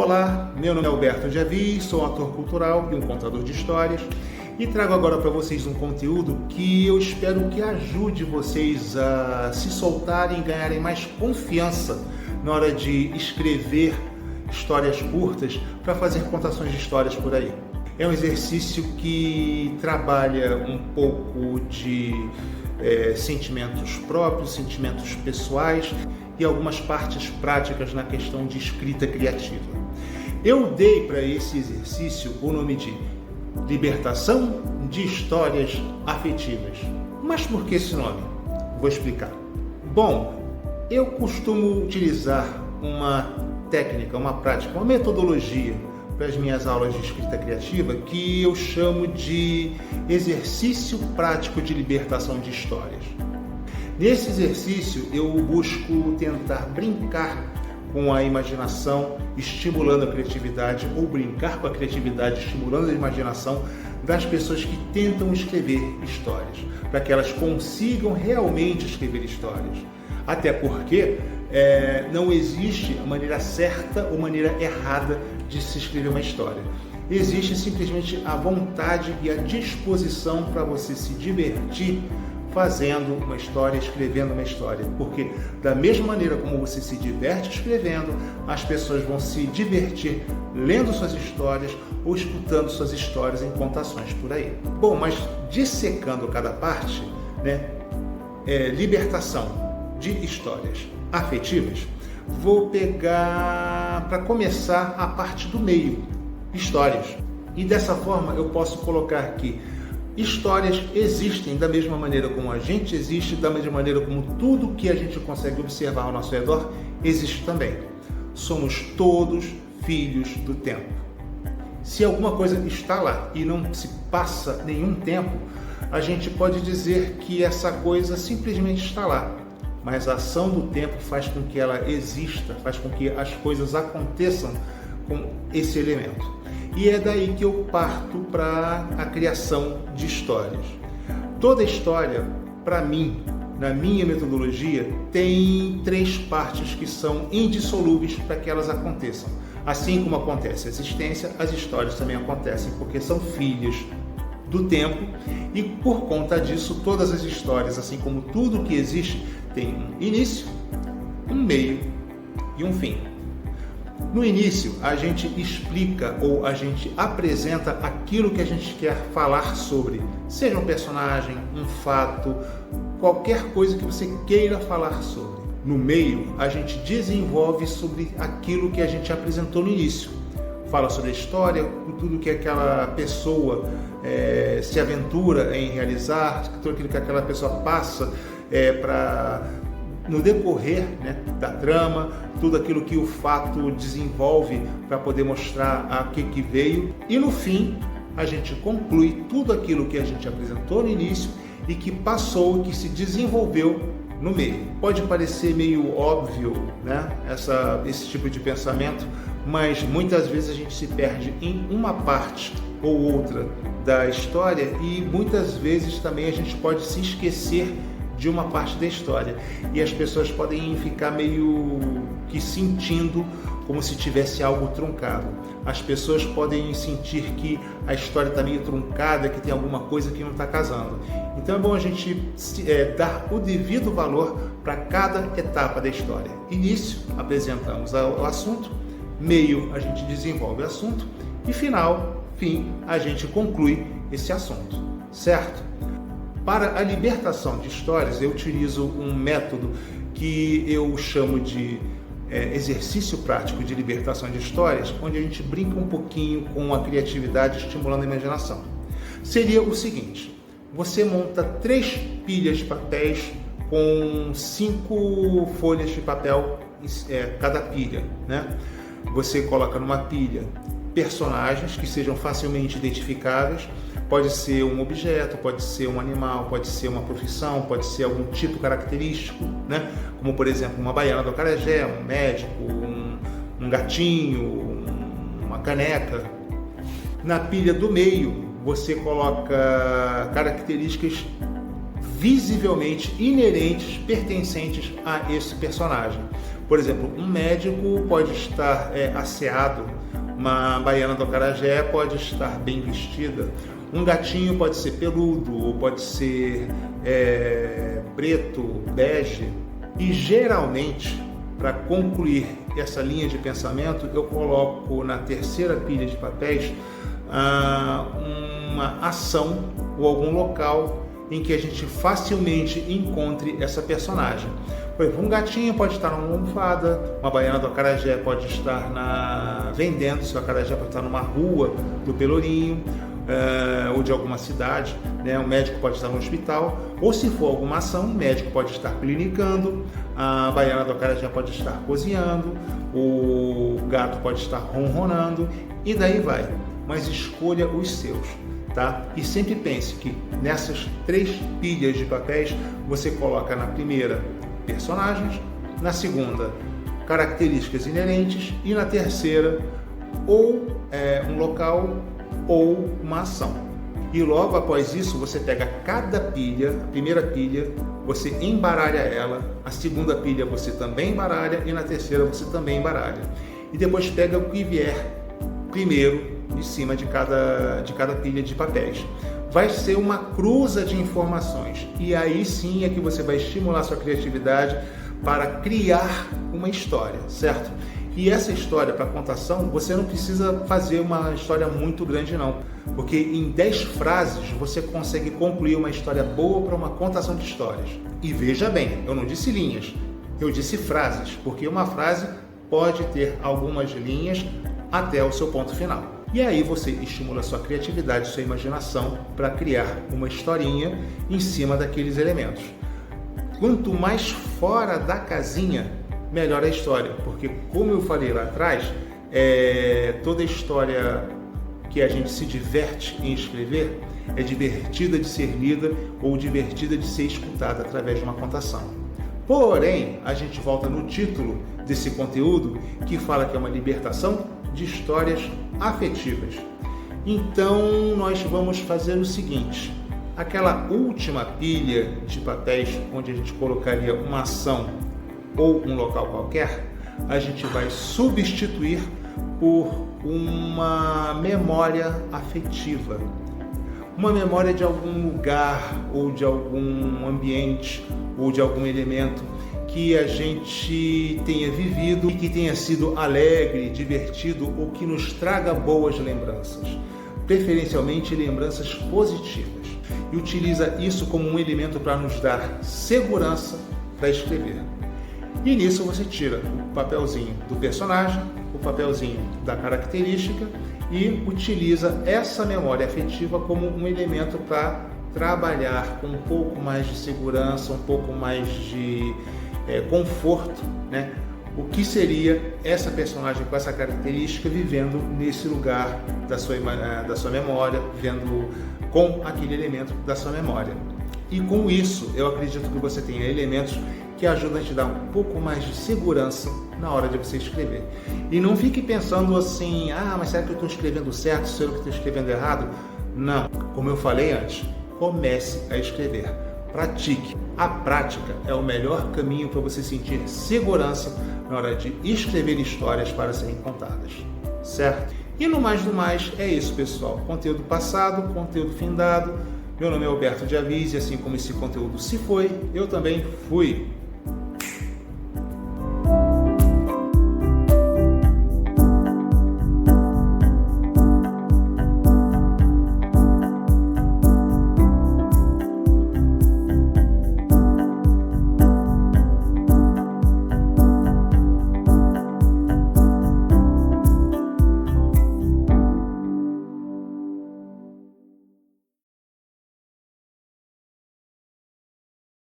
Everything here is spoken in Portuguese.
Olá, meu nome é Alberto Javi, sou um ator cultural e um contador de histórias e trago agora para vocês um conteúdo que eu espero que ajude vocês a se soltarem e ganharem mais confiança na hora de escrever histórias curtas para fazer contações de histórias por aí. É um exercício que trabalha um pouco de sentimentos próprios, sentimentos pessoais e algumas partes práticas na questão de escrita criativa. Eu dei para esse exercício o nome de Libertação de Histórias Afetivas. Mas por que esse nome? Vou explicar. Bom, eu costumo utilizar uma técnica, uma prática, uma metodologia para as minhas aulas de escrita criativa que eu chamo de exercício prático de libertação de histórias. Nesse exercício eu busco tentar brincar com a imaginação, estimulando a criatividade, ou brincar com a criatividade, estimulando a imaginação das pessoas que tentam escrever histórias, para que elas consigam realmente escrever histórias. Até porque não existe a maneira certa ou maneira errada de se escrever uma história. Existe simplesmente a vontade e a disposição para você se divertir fazendo uma história, escrevendo uma história. Porque da mesma maneira como você se diverte escrevendo, as pessoas vão se divertir lendo suas histórias ou escutando suas histórias em contações por aí. Bom, mas dissecando cada parte, libertação de histórias afetivas, vou pegar para começar a parte do meio, histórias. E dessa forma eu posso colocar aqui: histórias existem da mesma maneira como a gente existe, da mesma maneira como tudo que a gente consegue observar ao nosso redor existe também. Somos todos filhos do tempo. Se alguma coisa está lá e não se passa nenhum tempo, a gente pode dizer que essa coisa simplesmente está lá. Mas a ação do tempo faz com que ela exista, faz com que as coisas aconteçam com esse elemento. E é daí que eu parto para a criação de histórias. Toda história, para mim, na minha metodologia, tem 3 partes que são indissolúveis para que elas aconteçam. Assim como acontece a existência, as histórias também acontecem, porque são filhas do tempo, e por conta disso todas as histórias, assim como tudo que existe, tem um início, um meio e um fim. No início a gente explica ou a gente apresenta aquilo que a gente quer falar sobre, seja um personagem, um fato, qualquer coisa que você queira falar sobre. No meio a gente desenvolve sobre aquilo que a gente apresentou no início. Fala sobre a história, tudo que aquela pessoa se aventura em realizar, tudo aquilo que aquela pessoa passa no decorrer da trama, tudo aquilo que o fato desenvolve para poder mostrar a que veio. E no fim, a gente conclui tudo aquilo que a gente apresentou no início e que passou, que se desenvolveu no meio. Pode parecer meio óbvio, esse tipo de pensamento, mas muitas vezes a gente se perde em uma parte ou outra da história e muitas vezes também a gente pode se esquecer de uma parte da história e as pessoas podem ficar meio que sentindo como se tivesse algo truncado. As pessoas podem sentir que a história está meio truncada, que tem alguma coisa que não está casando. Então é bom a gente dar o devido valor para cada etapa da história. Início, apresentamos o assunto; meio, a gente desenvolve o assunto; e fim, a gente conclui esse assunto, certo? Para a libertação de histórias, eu utilizo um método que eu chamo de exercício prático de libertação de histórias, onde a gente brinca um pouquinho com a criatividade, estimulando a imaginação. Seria o seguinte: você monta 3 pilhas de papéis com 5 folhas de papel cada pilha, Você coloca numa pilha personagens que sejam facilmente identificáveis. Pode ser um objeto, pode ser um animal, pode ser uma profissão, pode ser algum tipo característico, Como, por exemplo, uma baiana do acarajé, um médico, um gatinho, uma caneca. Na pilha do meio, você coloca características visivelmente inerentes, pertencentes a esse personagem. Por exemplo, um médico pode estar asseado, uma baiana do acarajé pode estar bem vestida, um gatinho pode ser peludo, ou pode ser preto, bege. E geralmente, para concluir essa linha de pensamento, eu coloco na terceira pilha de papéis uma ação ou algum local em que a gente facilmente encontre essa personagem. Por exemplo, um gatinho pode estar numa almofada, uma baiana do acarajé pode estar vendendo seu acarajé, pode estar numa rua do Pelourinho, ou de alguma cidade, né? O médico pode estar no hospital, ou se for alguma ação, o médico pode estar clinicando, a baiana do acarajé pode estar cozinhando, o gato pode estar ronronando, e daí vai. Mas escolha os seus, tá? E sempre pense que nessas 3 pilhas de papéis você coloca na primeira personagens, na segunda características inerentes e na terceira ou um local ou uma ação. E logo após isso você pega cada pilha, a primeira pilha você embaralha ela, a segunda pilha você também embaralha e na terceira você também embaralha. E depois pega o que vier primeiro em cima de cada pilha de papéis. Vai ser uma cruza de informações e aí sim é que você vai estimular sua criatividade para criar uma história, certo? E essa história para contação, você não precisa fazer uma história muito grande não, porque em 10 frases você consegue concluir uma história boa para uma contação de histórias. E veja bem, eu não disse linhas, eu disse frases, porque uma frase pode ter algumas linhas até o seu ponto final. E aí você estimula sua criatividade, sua imaginação para criar uma historinha em cima daqueles elementos. Quanto mais fora da casinha, melhor a história, porque como eu falei lá atrás, toda história que a gente se diverte em escrever é divertida de ser lida ou divertida de ser escutada através de uma contação. Porém, a gente volta no título desse conteúdo que fala que é uma libertação de histórias afetivas. Então, nós vamos fazer o seguinte: aquela última pilha de papéis onde a gente colocaria uma ação ou um local qualquer, a gente vai substituir por uma memória afetiva. Uma memória de algum lugar, ou de algum ambiente, ou de algum elemento que a gente tenha vivido e que tenha sido alegre, divertido ou que nos traga boas lembranças. Preferencialmente lembranças positivas. E utiliza isso como um elemento para nos dar segurança para escrever. E nisso você tira o papelzinho do personagem, o papelzinho da característica e utiliza essa memória afetiva como um elemento para trabalhar com um pouco mais de segurança, um pouco mais de conforto, né? O que seria essa personagem com essa característica vivendo nesse lugar da sua memória, vivendo com aquele elemento da sua memória. E com isso, eu acredito que você tenha elementos que ajudam a te dar um pouco mais de segurança na hora de você escrever. E não fique pensando assim, mas será que eu estou escrevendo certo? Será que eu estou escrevendo errado? Não. Como eu falei antes, comece a escrever. Pratique. A prática é o melhor caminho para você sentir segurança na hora de escrever histórias para serem contadas. Certo? E no mais do mais, é isso, pessoal. Conteúdo passado, conteúdo findado. Meu nome é Alberto de Avis e assim como esse conteúdo se foi, eu também fui.